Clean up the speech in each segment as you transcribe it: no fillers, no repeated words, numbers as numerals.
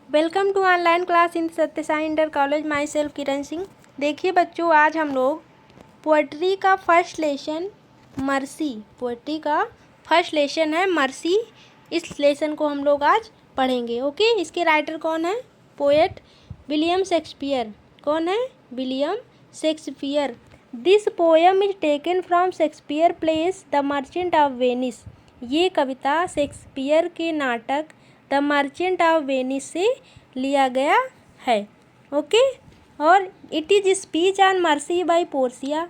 Welcome to online class in Satya Sai inter college. Myself Kiran Singh. देखिए बच्चों, आज हम लोग पोएट्री का फर्स्ट लेसन मर्सी, पोएट्री का फर्स्ट लेसन है मर्सी। इस लेसन को हम लोग आज पढ़ेंगे। ओके, इसके राइटर कौन है? Poet William Shakespeare. कौन है? William Shakespeare. This poem is taken from Shakespeare place the merchant of Venice. ये कविता शेक्सपियर के नाटक द मर्चेंट ऑफ वेनिस से लिया गया है। ओके, और it is speech on mercy by Portia.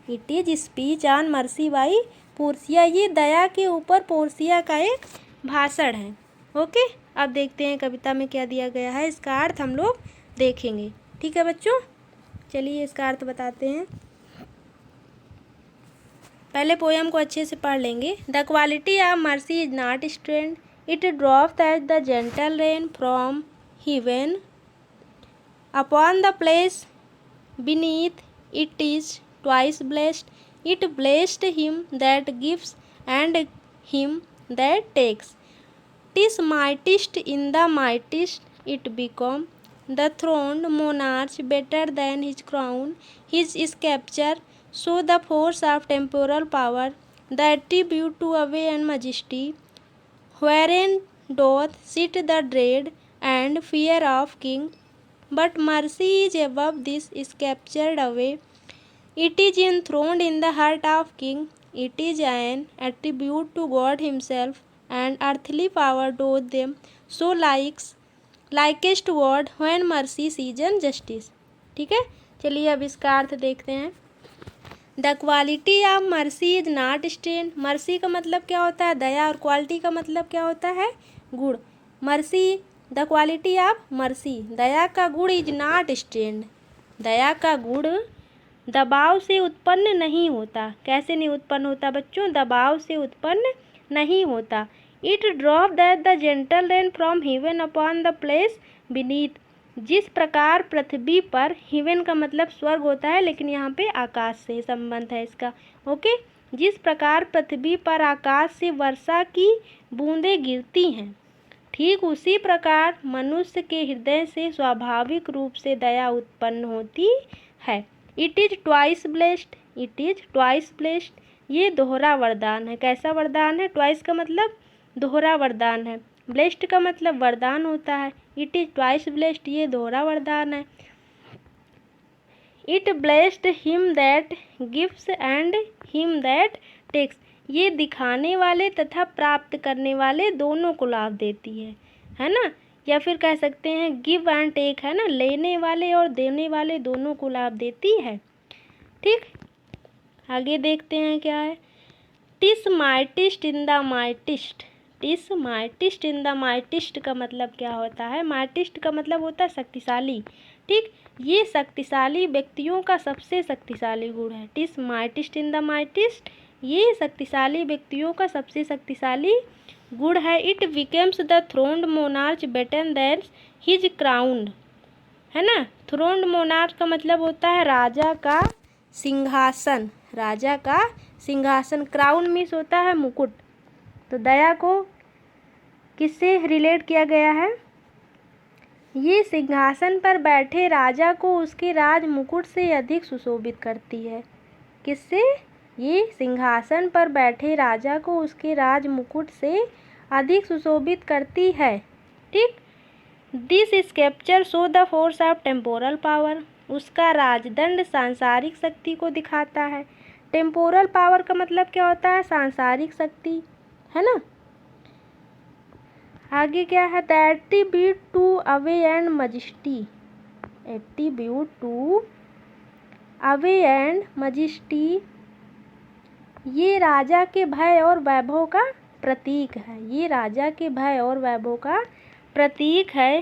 It is speech on mercy by Portia. ये दया के ऊपर पोर्सिया का एक भाषण है। ओके, अब देखते हैं कविता में क्या दिया गया है। इसका अर्थ हम लोग देखेंगे। ठीक है बच्चों, चलिए इसका अर्थ बताते हैं। पहले पोएम को अच्छे से पढ़ लेंगे। The quality of mercy is not strained, it drops as the gentle rain from heaven upon the place beneath. It is twice blessed. It blessed him that gives and him that takes. 'Tis mightiest in the mightiest. It become the throned monarch better than his crown. His sculpture show the force of temporal power, the attribute to away and majesty, wherein doth sit the dread and fear of king. But mercy is above this sculptured away. It is enthroned in the heart of king. It is an attribute to God himself, and earthly power doth them so likest God when mercy seasons justice. ठीक है, चलिए अब इसका अर्थ देखते हैं। The quality of mercy is not strain. Mercy का मतलब क्या होता है? दया। और क्वालिटी का मतलब क्या होता है? गुण। Mercy, the quality of mercy, दया का गुण इज नॉट स्ट्रेन। दया का गुण दबाव से उत्पन्न नहीं होता। कैसे नहीं उत्पन्न होता बच्चों? दबाव से उत्पन्न नहीं होता। It drop that the gentle rain from heaven upon the place beneath. जिस प्रकार पृथ्वी पर, हेवन का मतलब स्वर्ग होता है, लेकिन यहाँ पे आकाश से संबंध है इसका। ओके, जिस प्रकार पृथ्वी पर आकाश से वर्षा की बूंदें गिरती हैं, ठीक उसी प्रकार मनुष्य के हृदय से स्वाभाविक रूप से दया उत्पन्न होती है। It is twice blessed. It is twice blessed. ये दोहरा वरदान है। कैसा वरदान है? ट्वाइस का मतलब दोहरा वरदान है। ब्लेस्ड का मतलब वरदान होता है। इट इज ट्वाइस ब्लेस्ड, ये दोहरा वरदान है। It blessed him that gives and him that takes. ये दिखाने वाले तथा प्राप्त करने वाले दोनों को लाभ देती है ना। या फिर कह सकते हैं गिव एंड टेक, है ना। लेने वाले और देने वाले दोनों को लाभ देती है। ठीक, आगे देखते हैं क्या है। TISS माइटिस्ट in the माइटिस्ट। TISS माइटिस्ट in the माइटिस्ट का मतलब क्या होता है? माइटिस्ट का मतलब होता है शक्तिशाली। ठीक, ये शक्तिशाली व्यक्तियों का सबसे शक्तिशाली गुण है। टिस माइटिस्ट इन द माइटिस्ट, ये शक्तिशाली व्यक्तियों का सबसे शक्तिशाली गुण है। It becomes the throned monarch better than his crown, है ना। थ्रोन्ड मोनार्च का मतलब होता है राजा का सिंहासन। राजा का सिंहासन। क्राउन मीन्स होता है मुकुट। तो दया को किससे रिलेट किया गया है? ये सिंहासन पर बैठे राजा को उसके राज मुकुट से अधिक सुशोभित करती है। किससे? ये सिंहासन पर बैठे राजा को उसके राज मुकुट से अधिक सुशोभित करती है। ठीक, this sceptre show the force of temporal power. उसका राजदंड सांसारिक शक्ति को दिखाता है। टेम्पोरल पावर का मतलब क्या होता है? सांसारिक शक्ति, है ना। आगे क्या है? The attribute to awe and majesty. Attribute to awe and majesty, ये राजा के भय और वैभव का प्रतीक है। ये राजा के भय और वैभव का प्रतीक है।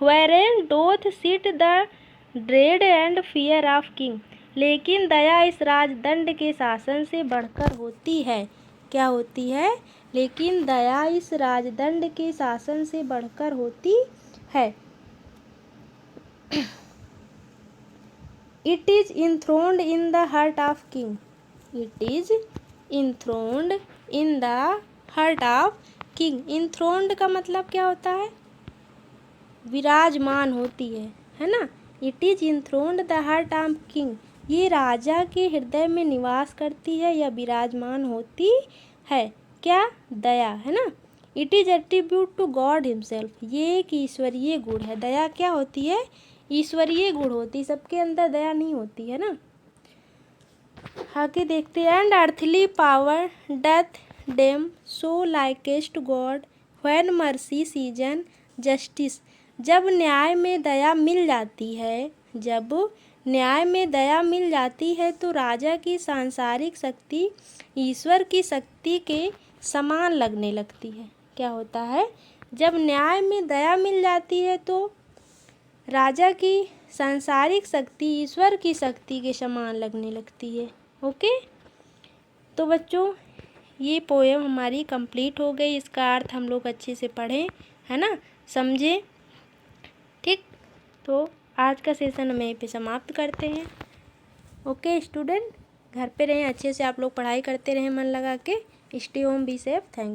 Wherein doth sit the dread and fear of king. लेकिन दया इस राजदंड के शासन से बढ़कर होती है। क्या होती है? लेकिन दया इस राजदंड के शासन से बढ़कर होती है। It is enthroned in the heart of king. It is enthroned in the heart of king. Enthroned का मतलब क्या होता है? विराजमान होती है ना। It is enthroned the heart of king, ये राजा के हृदय में निवास करती है या विराजमान होती है। क्या? दया, है ना। It is attribute to God himself, ये एक ईश्वरीय गुण है। दया क्या होती है? ईश्वरीय गुण होती है, सबके अंदर दया नहीं होती है ना। आगे देखते हैं। And earthly power doth then show likest God when mercy seasons justice, जब न्याय में दया मिल जाती है, जब न्याय में दया मिल जाती है तो राजा की सांसारिक शक्ति ईश्वर की शक्ति के समान लगने लगती है। क्या होता है? जब न्याय में दया मिल जाती है तो राजा की सांसारिक शक्ति ईश्वर की शक्ति के समान लगने लगती है। ओके, तो बच्चों ये पोएम हमारी कंप्लीट हो गई। इसका अर्थ हम लोग अच्छे से पढ़ें, है ना, समझें। ठीक, तो आज का सेशन हम यहीं पे समाप्त करते हैं। ओके स्टूडेंट, घर पे रहें, अच्छे से आप लोग पढ़ाई करते रहें मन लगा के। Stay home, be safe. Thank you.